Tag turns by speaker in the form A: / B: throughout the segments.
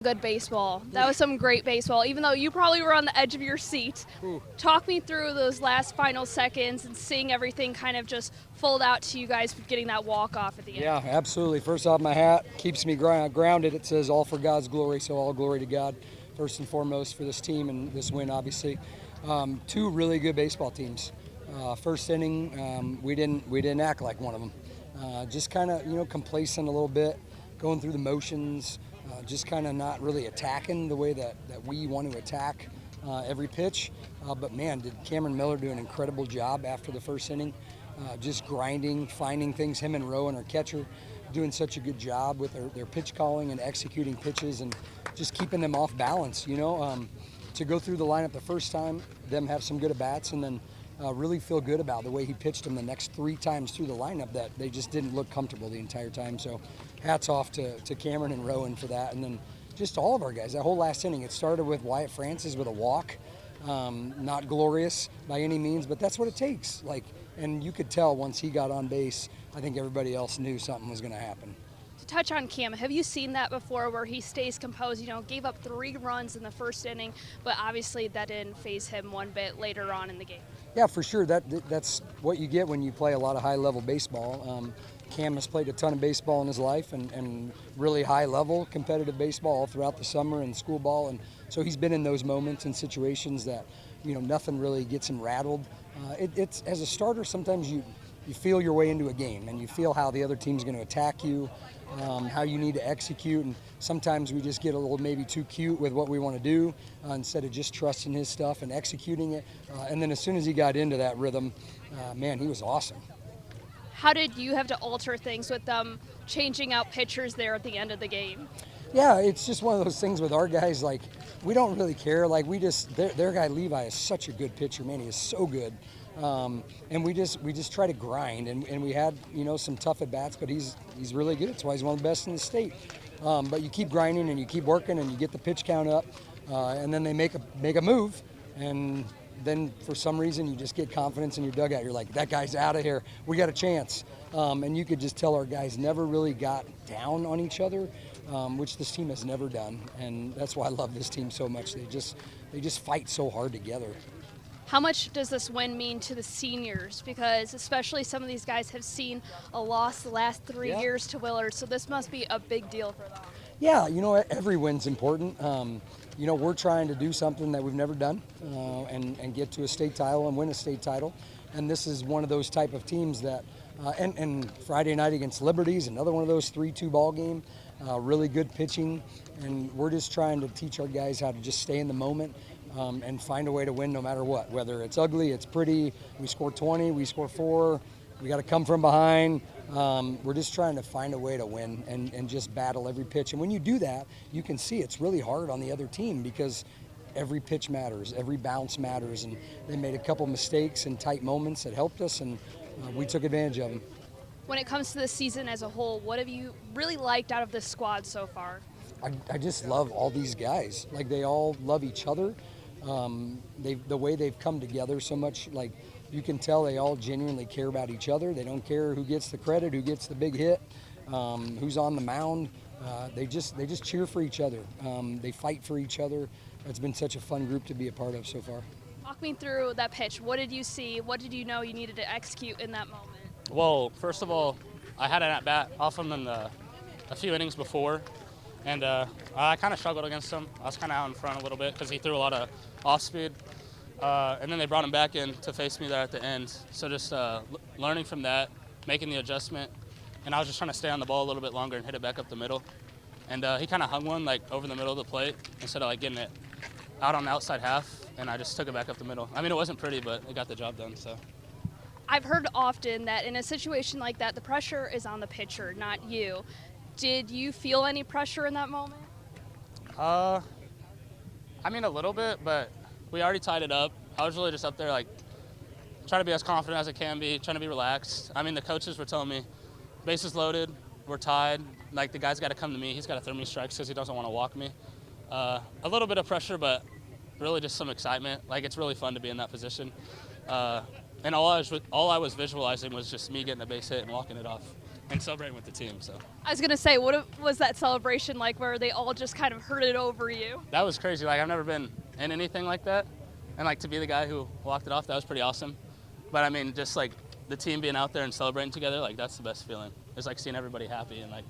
A: Good baseball. That was some great baseball, even though you probably were on the edge of your seat.
B: Ooh.
A: Talk me through those last final seconds and seeing everything kind of just fold out to you guys getting that walk-off at the end.
B: Yeah, absolutely. First off, my hat keeps me grounded. It says all for God's glory, so all glory to God, first and foremost, for this team and this win, obviously. Two really good baseball teams. First inning, we didn't act like one of them. Just kind of complacent a little bit, going through the motions. Just kind of not really attacking the way that we want to attack every pitch. But man, did Cameron Miller do an incredible job after the first inning. Just grinding, finding things. Him and Rowan, our catcher, doing such a good job with their pitch calling and executing pitches and just keeping them off balance. To go through the lineup the first time, them have some good at-bats, and then really feel good about the way he pitched them the next 3 times through the lineup, that they just didn't look comfortable the entire time. So hats off to Cameron and Rowan for that. And then just all of our guys, that whole last inning, it started with Wyatt Francis with a walk. Not glorious by any means, but that's what it takes. And you could tell once he got on base, I think everybody else knew something was going to happen.
A: To touch on Cam, have you seen that before where he stays composed? Gave up 3 runs in the first inning, but obviously that didn't faze him one bit later on in the game.
B: Yeah, for sure. That's what you get when you play a lot of high-level baseball. Cam has played a ton of baseball in his life and really high-level competitive baseball all throughout the summer and school ball. And so he's been in those moments and situations that, nothing really gets him rattled. It's as a starter, sometimes you feel your way into a game and you feel how the other team's going to attack you, how you need to execute. And sometimes we just get a little maybe too cute with what we want to do instead of just trusting his stuff and executing it. And then as soon as he got into that rhythm, man, he was awesome.
A: How did you have to alter things with them changing out pitchers there at the end of the game?
B: Yeah, it's just one of those things with our guys, we don't really care. Their guy Levi is such a good pitcher, man. He is so good. And we just try to grind, and we had, some tough at-bats, but he's really good. That's why he's one of the best in the state. But you keep grinding and you keep working and you get the pitch count up, and then they make a move, and then for some reason you just get confidence in your dugout. You're like, that guy's out of here. We got a chance. And you could just tell our guys never really got down on each other, which this team has never done. And that's why I love this team so much. They just fight so hard together.
A: How much does this win mean to the seniors? Because especially some of these guys have seen a loss the last 3 years to Willard, so this must be a big deal for them.
B: Yeah, every win's important. We're trying to do something that we've never done and get to a state title and win a state title. And this is one of those type of teams that, and Friday night against Liberty's, another one of those 3-2 ball game, really good pitching. And we're just trying to teach our guys how to just stay in the moment and find a way to win no matter what. Whether it's ugly, it's pretty, we score 20, we score 4, we got to come from behind. We're just trying to find a way to win and just battle every pitch. And when you do that, you can see it's really hard on the other team because every pitch matters, every bounce matters. And they made a couple mistakes and tight moments that helped us, and we took advantage of them.
A: When it comes to the season as a whole, what have you really liked out of this squad so far?
B: I just love all these guys. They all love each other. The way they've come together so much, you can tell they all genuinely care about each other. They don't care who gets the credit, who gets the big hit, who's on the mound. They just cheer for each other. They fight for each other. It's been such a fun group to be a part of so far.
A: Walk me through that pitch. What did you see? What did you know you needed to execute in that moment?
C: Well, first of all, I had an at-bat off him in a few innings before, and I kind of struggled against him. I was kind of out in front a little bit because he threw a lot of off-speed. And then they brought him back in to face me there at the end. So just learning from that, making the adjustment, and I was just trying to stay on the ball a little bit longer and hit it back up the middle. And he kind of hung one over the middle of the plate instead of getting it out on the outside half, and I just took it back up the middle. I mean, it wasn't pretty, but it got the job done. So
A: I've heard often that in a situation like that, the pressure is on the pitcher, not you. Did you feel any pressure in that moment?
C: I mean, a little bit, but we already tied it up. I was really just up there, trying to be as confident as I can be, trying to be relaxed. I mean, the coaches were telling me, bases loaded, we're tied. The guy's got to come to me. He's got to throw me strikes because he doesn't want to walk me. A little bit of pressure, but really just some excitement. It's really fun to be in that position. And all I was visualizing was just me getting a base hit and walking it off. and celebrating with the team. So
A: I was going to say, what was that celebration like where they all just kind of herded over you?
C: that was crazy. Like, I've never been in anything like that. And, like, to be the guy who walked it off, that was pretty awesome. But, I mean, just, like, the team being out there and celebrating together, like, that's the best feeling. It's like seeing everybody happy and, like,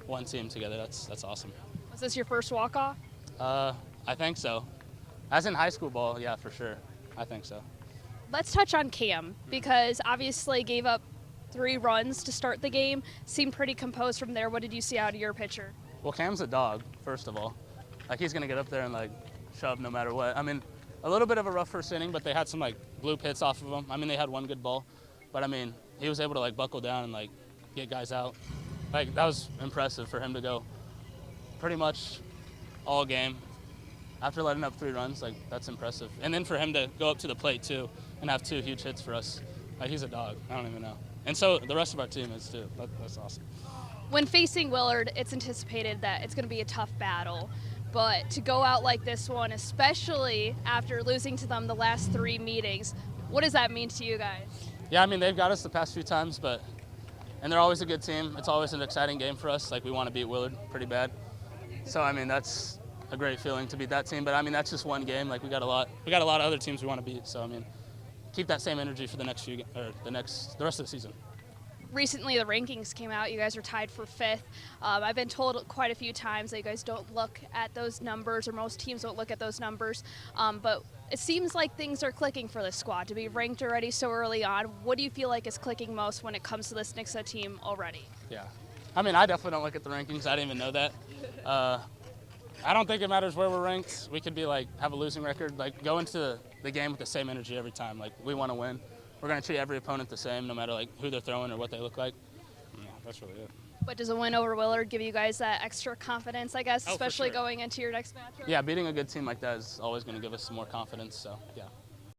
C: one team together. That's awesome.
A: Was this your first walk-off?
C: I think so. As in high school ball, yeah, for sure. I think so.
A: Let's touch on Cam, because obviously gave up 3 runs to start the game. Seemed pretty composed from there. What did you see out of your pitcher?
C: Well, Cam's a dog, first of all. Like, he's going to get up there and, like, shove no matter what. I mean, a little bit of a rough first inning, but they had some, like, blue pits off of him. I mean, they had one good ball. But, I mean, he was able to, like, buckle down and, like, get guys out. Like, that was impressive for him to go pretty much all game. After letting up 3 runs, like, that's impressive. And then for him to go up to the plate, too, and have 2 huge hits for us. Like, he's a dog. I don't even know. And so the rest of our team is, too. That's awesome.
A: When facing Willard, it's anticipated that it's going to be a tough battle. But to go out like this one, especially after losing to them the last 3 meetings, what does that mean to you guys?
C: Yeah, I mean, they've got us the past few times, and they're always a good team. It's always an exciting game for us. Like, we want to beat Willard pretty bad. So, I mean, that's a great feeling to beat that team. But, I mean, that's just one game. Like, we got a lot of other teams we want to beat. So, I mean, keep that same energy for the rest of the season.
A: Recently, the rankings came out. You guys are tied for 5th. I've been told quite a few times that you guys don't look at those numbers, or most teams don't look at those numbers. But it seems like things are clicking for this squad to be ranked already so early on. What do you feel like is clicking most when it comes to this Nixa team already?
C: Yeah. I mean, I definitely don't look at the rankings. I didn't even know that. I don't think it matters where we're ranked. We could be, like, have a losing record. Like, go into the game with the same energy every time. Like, we want to win. We're going to treat every opponent the same, no matter, like, who they're throwing or what they look like. Yeah, that's really it.
A: But does a win over Willard give you guys that extra confidence, I guess,
C: Oh,
A: especially
C: for sure.
A: going into your next matchup?
C: Yeah, beating a good team like that is always going to give us some more confidence, so, yeah.